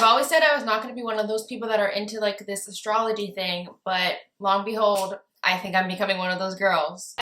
always said I was not going to be one of those people that are into like this astrology thing, but long and behold, I think I'm becoming one of those girls.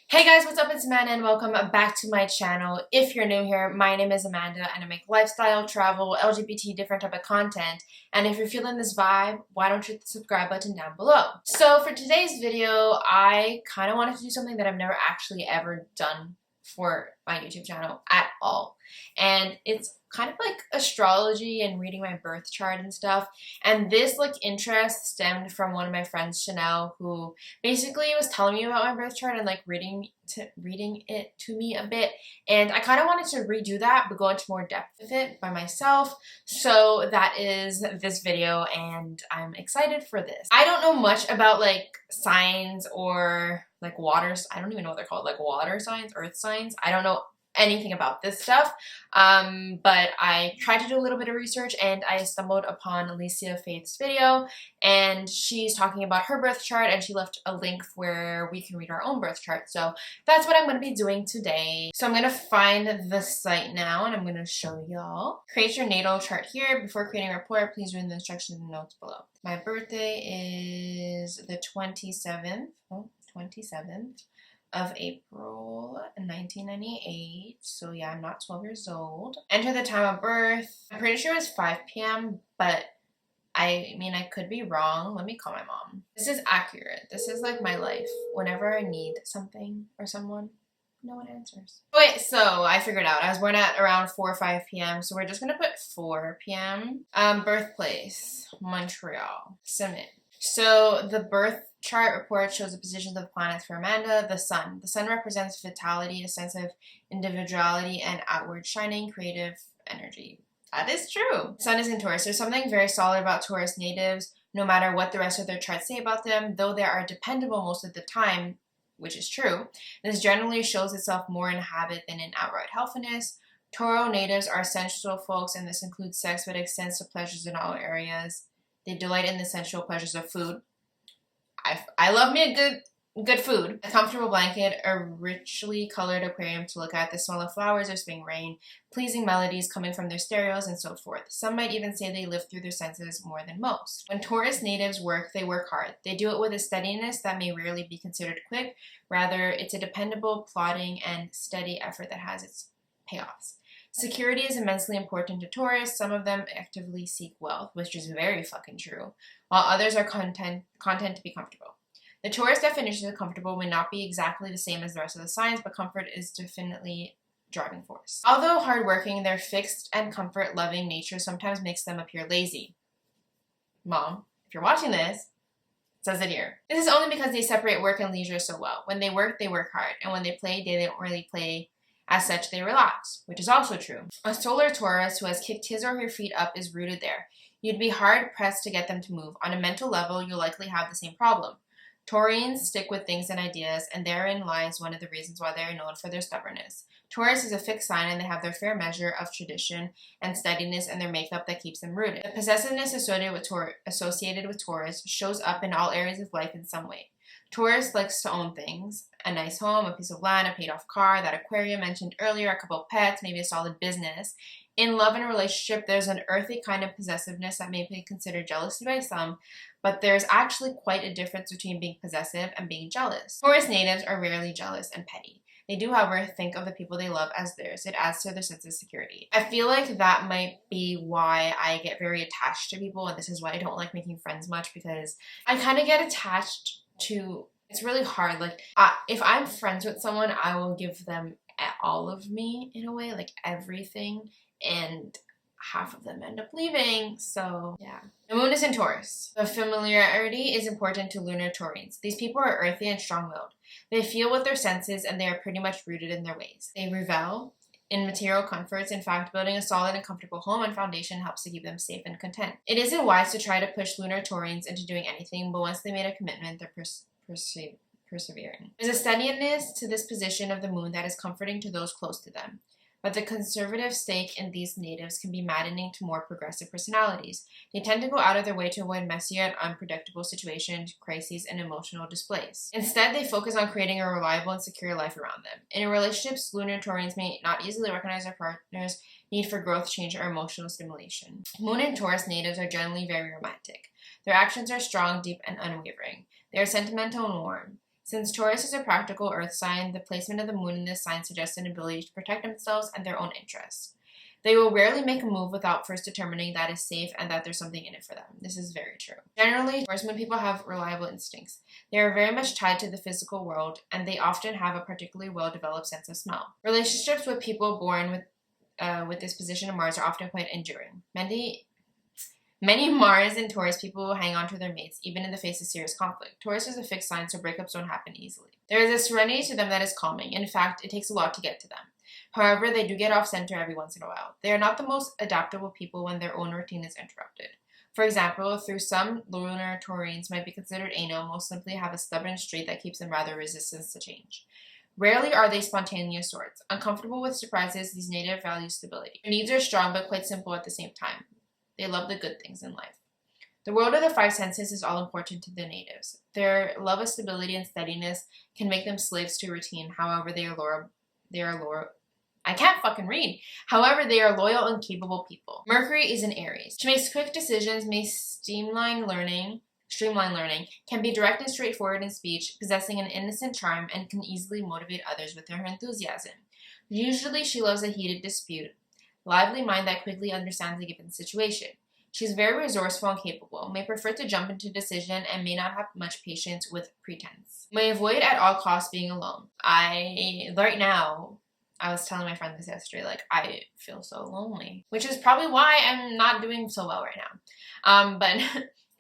Hey guys, what's up? It's Amanda and welcome back to my channel. If you're new here, my name is Amanda and I make lifestyle, travel, LGBT, different type of content. And if you're feeling this vibe, why don't you hit the subscribe button down below? So for today's video, I kind of wanted to do something that I've never actually ever done for my YouTube channel at all. And it's kind of like astrology and reading my birth chart and stuff. And this like interest stemmed from one of my friends, Chanel, who basically was telling me about my birth chart and like reading it to me a bit. And I kind of wanted to redo that but go into more depth with it by myself. So that is this video and I'm excited for this. I don't know much about like signs or like waters. I don't even know what they're called, like water signs, earth signs. I don't know anything about this stuff, but I tried to do a little bit of research and I stumbled upon Alicia Faith's video, and she's talking about her birth chart and she left a link where we can read our own birth chart. So that's what I'm going to be doing today. So I'm going to find the site now and I'm going to show y'all. Create your natal chart here. Before creating a report, please read the instructions and notes below. My birthday is the 27th of April 1998. So yeah, I'm not 12 years old. Enter the time of birth. I'm pretty sure it was 5 p.m. but I mean, I could be wrong. Let me call my mom. This is accurate. This is like my life. Whenever I need something or someone, no one answers. Okay, so I figured out. I was born at around 4 or 5 p.m. So we're just gonna put 4 p.m. Birthplace, Montreal. Submit. So the birth chart report shows the positions of the planets for Amanda. The sun. The sun represents vitality, a sense of individuality, and outward shining, creative energy. That is true. Sun is in Taurus. There's something very solid about Taurus natives, no matter what the rest of their charts say about them. Though they are dependable most of the time, which is true, this generally shows itself more in habit than in outright helpfulness. Tauruss natives are sensual folks, and this includes sex, but extends to pleasures in all areas. They delight in the sensual pleasures of food. I love me a good food. A comfortable blanket, a richly colored aquarium to look at, the smell of flowers or spring rain, pleasing melodies coming from their stereos, and so forth. Some might even say they live through their senses more than most. When Taurus natives work, they work hard. They do it with a steadiness that may rarely be considered quick. Rather, it's a dependable, plodding, and steady effort that has its payoffs. Security is immensely important to Taurus. Some of them actively seek wealth, which is very fucking true, while others are content to be comfortable. The Taurus definition of comfortable may not be exactly the same as the rest of the signs, but comfort is definitely driving force. Although hardworking, their fixed and comfort-loving nature sometimes makes them appear lazy. Mom, if you're watching this, it says it here. This is only because they separate work and leisure so well. When they work hard, and when they play, they don't really play. As such, they relax, which is also true. A solar Taurus who has kicked his or her feet up is rooted there. You'd be hard-pressed to get them to move. On a mental level, you'll likely have the same problem. Taurians stick with things and ideas, and therein lies one of the reasons why they are known for their stubbornness. Taurus is a fixed sign, and they have their fair measure of tradition and steadiness in their makeup that keeps them rooted. The possessiveness associated with Taurus shows up in all areas of life in some way. Taurus likes to own things. A nice home, a piece of land, a paid-off car, that aquarium mentioned earlier, a couple of pets, maybe a solid business. In love and a relationship, there's an earthy kind of possessiveness that may be considered jealousy by some, but there's actually quite a difference between being possessive and being jealous. Taurus natives are rarely jealous and petty. They do, however, think of the people they love as theirs. It adds to their sense of security. I feel like that might be why I get very attached to people, and this is why I don't like making friends much, because I kind of get attached to, it's really hard. Like, if I'm friends with someone, I will give them all of me in a way, like everything, and half of them end up leaving, so yeah. The moon is in Taurus. The familiarity is important to lunar Taurians. These people are earthy and strong-willed. They feel with their senses, and they are pretty much rooted in their ways. They revel in material comforts. In fact, building a solid and comfortable home and foundation helps to keep them safe and content. It isn't wise to try to push lunar Taurians into doing anything, but once they made a commitment, they're persevering. There's a steadiness to this position of the moon that is comforting to those close to them. but the conservative stake in these natives can be maddening to more progressive personalities. They tend to go out of their way to avoid messy and unpredictable situations, crises, and emotional displays. Instead, they focus on creating a reliable and secure life around them. In relationships, lunar Taurians may not easily recognize their partner's need for growth, change, or emotional stimulation. Moon and Taurus natives are generally very romantic. Their actions are strong, deep, and unwavering. They are sentimental and warm. Since Taurus is a practical earth sign, the placement of the moon in this sign suggests an ability to protect themselves and their own interests. They will rarely make a move without first determining that it's safe and that there's something in it for them. This is very true. Generally, Taurus moon people have reliable instincts. They are very much tied to the physical world, and they often have a particularly well-developed sense of smell. Relationships with people born with this position of Mars are often quite enduring. Many Mars and Taurus people hang on to their mates, even in the face of serious conflict. Taurus is a fixed sign, so breakups don't happen easily. There is a serenity to them that is calming. In fact, it takes a lot to get to them. However, they do get off center every once in a while. They are not the most adaptable people when their own routine is interrupted. For example, through some lunar Taurians might be considered anal, most simply have a stubborn streak that keeps them rather resistant to change. Rarely are they spontaneous sorts. Uncomfortable with surprises, these natives value stability. Their needs are strong but quite simple at the same time. They love the good things in life. The world of the five senses is all important to the natives. Their love of stability and steadiness can make them slaves to routine. However, they are loyal. I can't fucking read. However, they are loyal and capable people. Mercury is in Aries. She makes quick decisions, may streamline learning, can be direct and straightforward in speech, possessing an innocent charm, and can easily motivate others with her enthusiasm. Usually, she loves a heated dispute. Lively mind that quickly understands a given situation. She is very resourceful and capable, may prefer to jump into decision, and may not have much patience with pretense. May avoid at all costs being alone. Right now, I was telling my friend this yesterday, I feel so lonely, which is probably why I'm not doing so well right now. But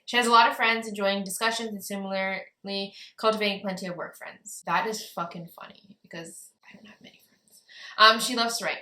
she has a lot of friends, enjoying discussions, and similarly cultivating plenty of work friends. That is fucking funny, because I don't have many friends. She loves to write.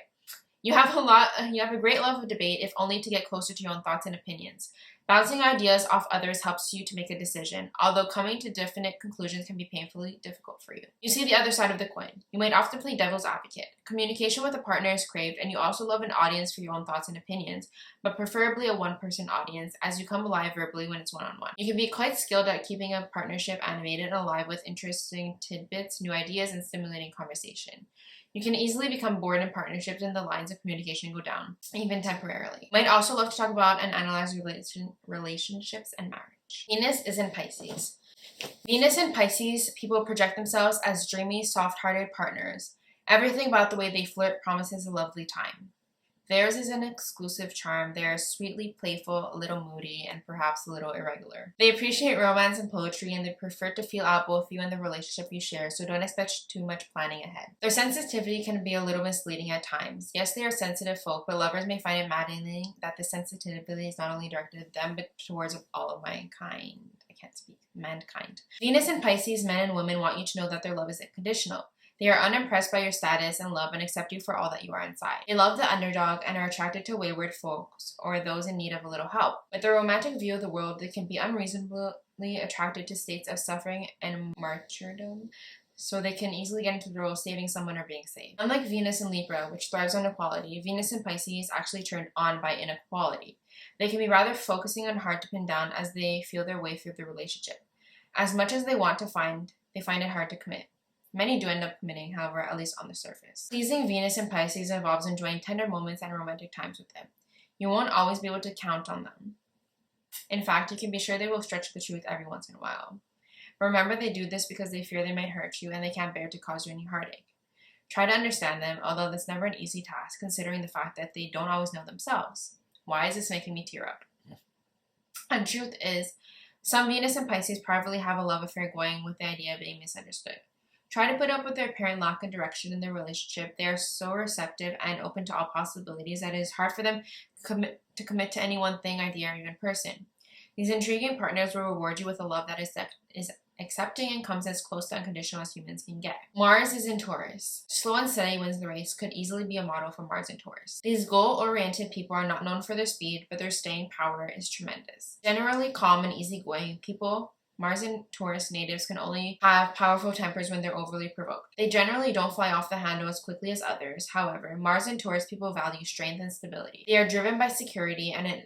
You have a great love of debate, if only to get closer to your own thoughts and opinions. Bouncing ideas off others helps you to make a decision, although coming to definite conclusions can be painfully difficult for you. You see the other side of the coin. You might often play devil's advocate. Communication with a partner is craved, and you also love an audience for your own thoughts and opinions, but preferably a one-person audience, as you come alive verbally when it's one-on-one. You can be quite skilled at keeping a partnership animated and alive with interesting tidbits, new ideas, and stimulating conversation. You can easily become bored in partnerships and the lines of communication go down, even temporarily. You might also love to talk about and analyze relationships and marriage. Venus is in Pisces. Venus in Pisces, people project themselves as dreamy, soft-hearted partners. Everything about the way they flirt promises a lovely time. Theirs is an exclusive charm. They are sweetly playful, a little moody, and perhaps a little irregular. They appreciate romance and poetry, and they prefer to feel out both you and the relationship you share, so don't expect too much planning ahead. Their sensitivity can be a little misleading at times. Yes, they are sensitive folk, but lovers may find it maddening that this sensitivity is not only directed at them, but towards all of mankind. Mankind. Venus in Pisces, men and women want you to know that their love is unconditional. They are unimpressed by your status and love and accept you for all that you are inside. They love the underdog and are attracted to wayward folks or those in need of a little help. With their romantic view of the world, they can be unreasonably attracted to states of suffering and martyrdom, so they can easily get into the role of saving someone or being saved. Unlike Venus in Libra, which thrives on equality, Venus in Pisces is actually turned on by inequality. They can be rather focusing and hard to pin down as they feel their way through the relationship. As much as they want to find, they find it hard to commit. Many do end up committing, however, at least on the surface. Pleasing Venus in Pisces involves enjoying tender moments and romantic times with them. You won't always be able to count on them. In fact, you can be sure they will stretch the truth every once in a while. Remember, they do this because they fear they might hurt you and they can't bear to cause you any heartache. Try to understand them, although that's never an easy task, considering the fact that they don't always know themselves. Why is this making me tear up? And truth is, some Venus and Pisces privately have a love affair going with the idea of being misunderstood. Try to put up with their apparent lack of direction in their relationship. They are so receptive and open to all possibilities that it is hard for them to commit to any one thing, idea, or even person. These intriguing partners will reward you with a love that is accepting and comes as close to unconditional as humans can get. Mars is in Taurus. Slow and steady wins the race could easily be a model for Mars and Taurus. These goal-oriented people are not known for their speed, but their staying power is tremendous. Generally calm and easygoing people, Mars and Taurus natives can only have powerful tempers when they're overly provoked. They generally don't fly off the handle as quickly as others. However, Mars and Taurus people value strength and stability. They are driven by security and an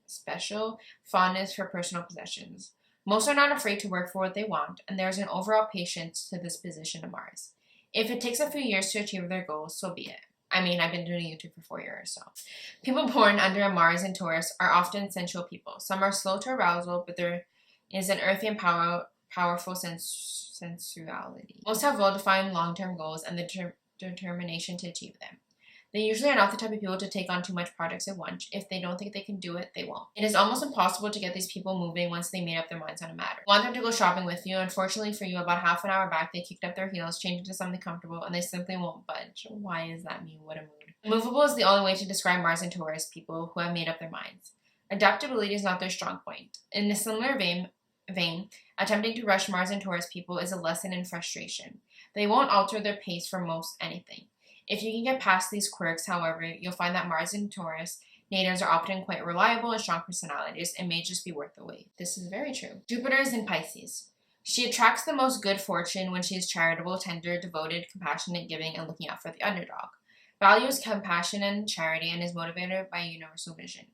special fondness for personal possessions. Most are not afraid to work for what they want, and there is an overall patience to this position of Mars. If it takes a few years to achieve their goals, so be it. I mean, I've been doing YouTube for 4 years, so. People born under a Mars and Taurus are often sensual people. Some are slow to arousal, but there is an earthy and powerful sensuality. Most have well-defined long-term goals and the determination to achieve them. They usually are not the type of people to take on too much projects at once. If they don't think they can do it, they won't. It is almost impossible to get these people moving once they made up their minds on a matter. You want them to go shopping with you. Unfortunately for you, about half an hour back, they kicked up their heels, changed into something comfortable, and they simply won't budge. Why is that mean? What a mood. Immovable is the only way to describe Mars and Taurus people who have made up their minds. Adaptability is not their strong point. In a similar vein, attempting to rush Mars and Taurus people is a lesson in frustration. They won't alter their pace for most anything. If you can get past these quirks, however, you'll find that Mars and Taurus natives are often quite reliable and strong personalities and may just be worth the wait. This is very true. Jupiter is in Pisces. She attracts the most good fortune when she is charitable, tender, devoted, compassionate, giving, and looking out for the underdog. Values compassion and charity and is motivated by a universal vision.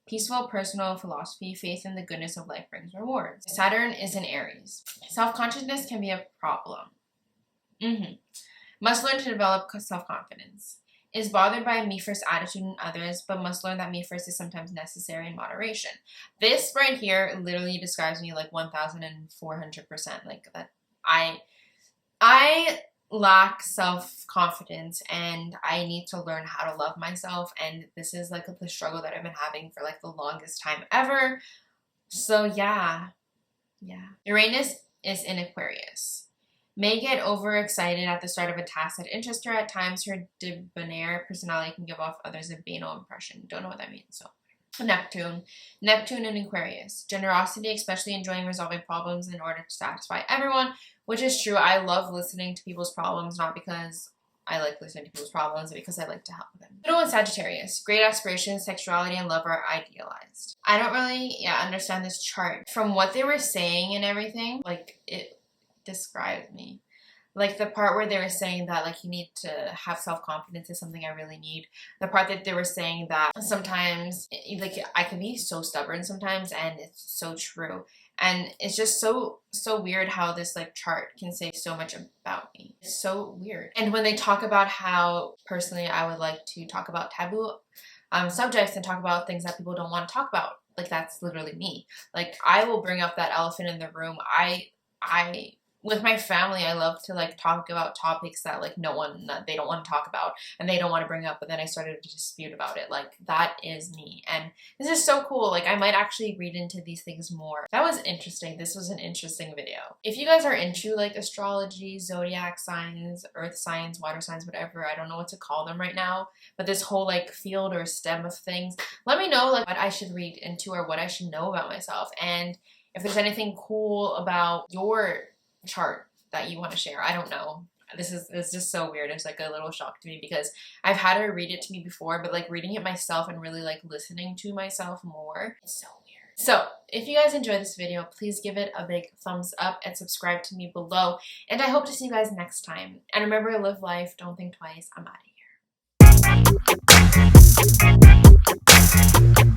Peaceful personal philosophy, faith in the goodness of life brings rewards. Saturn is in Aries. Self-consciousness can be a problem. Must learn to develop self-confidence. Is bothered by a me-first attitude in others, but must learn that me-first is sometimes necessary in moderation. This right here literally describes me like 1,400%. Like that, I lack self-confidence, and I need to learn how to love myself. And this is like the struggle that I've been having for like the longest time ever. So yeah. Uranus is in Aquarius. May get overexcited at the start of a task that interests her. At times, her debonair personality can give off others a banal impression. Don't know what that means, so. Neptune in Aquarius. Generosity, especially enjoying resolving problems in order to satisfy everyone, which is true. I love listening to people's problems, not because I like listening to people's problems, but because I like to help them. Pluto in Sagittarius. Great aspirations, sexuality, and love are idealized. I don't really, understand this chart. From what they were saying and everything, like, it describes me. Like the part where they were saying that like you need to have self-confidence is something I really need. The part that they were saying that sometimes like I can be so stubborn sometimes, and it's so true. And it's just so weird how this like chart can say so much about me. It's so weird. And when they talk about how personally I would like to talk about taboo subjects and talk about things that people don't want to talk about, like that's literally me. Like I will bring up that elephant in the room. I with my family, I love to like talk about topics that like they don't want to talk about and they don't want to bring up, but then I started to dispute about it. Like that is me, and this is so cool. Like I might actually read into these things more. That was interesting. This was an interesting video. If you guys are into like astrology, zodiac signs, earth signs, water signs, whatever, I don't know what to call them right now, but this whole like field or stem of things, let me know like what I should read into or what I should know about myself, and if there's anything cool about your chart that you want to share. I don't know. It's just so weird. It's like a little shock to me because I've had her read it to me before, but like reading it myself and really like listening to myself more, it's so weird. So if you guys enjoyed this video, please give it a big thumbs up and subscribe to me below. And I hope to see you guys next time. And remember, live life, don't think twice. I'm out of here.